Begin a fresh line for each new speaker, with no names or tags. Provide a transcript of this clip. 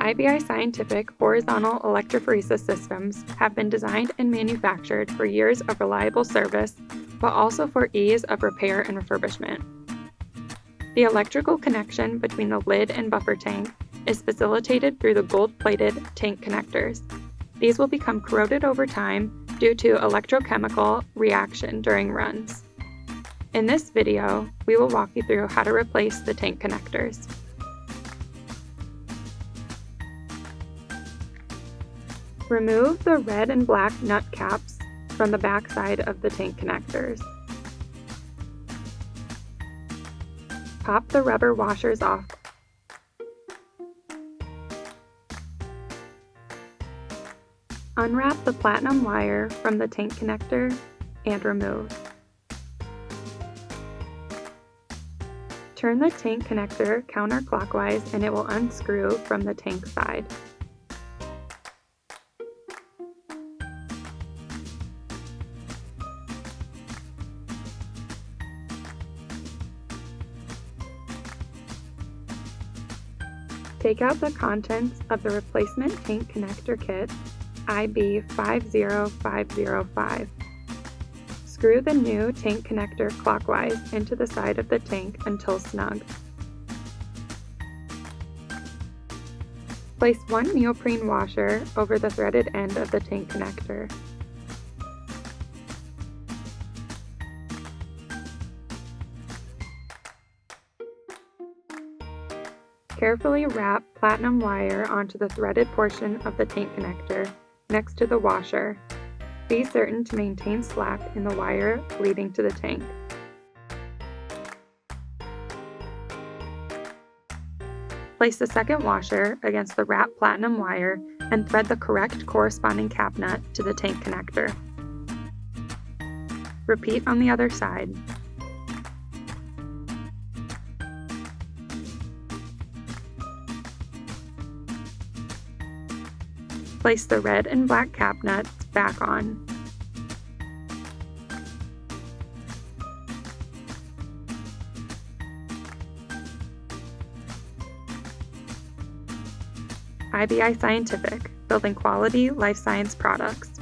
IBI Scientific horizontal electrophoresis systems have been designed and manufactured for years of reliable service, but also for ease of repair and refurbishment. The electrical connection between the lid and buffer tank is facilitated through the gold-plated tank connectors. These will become corroded over time due to electrochemical reaction during runs. In this video, we will walk you through how to replace the tank connectors. Remove the red and black nut caps from the back side of the tank connectors. Pop the rubber washers off. Unwrap the platinum wire from the tank connector and remove. Turn the tank connector counterclockwise and it will unscrew from the tank side. Take out the contents of the replacement tank connector kit, IB 50505. Screw the new tank connector clockwise into the side of the tank until snug. Place one neoprene washer over the threaded end of the tank connector. Carefully wrap platinum wire onto the threaded portion of the tank connector next to the washer. Be certain to maintain slack in the wire leading to the tank. Place the second washer against the wrapped platinum wire and thread the correct corresponding cap nut to the tank connector. Repeat on the other side. Place the red and black cap nuts back on. IBI Scientific, building quality life science products.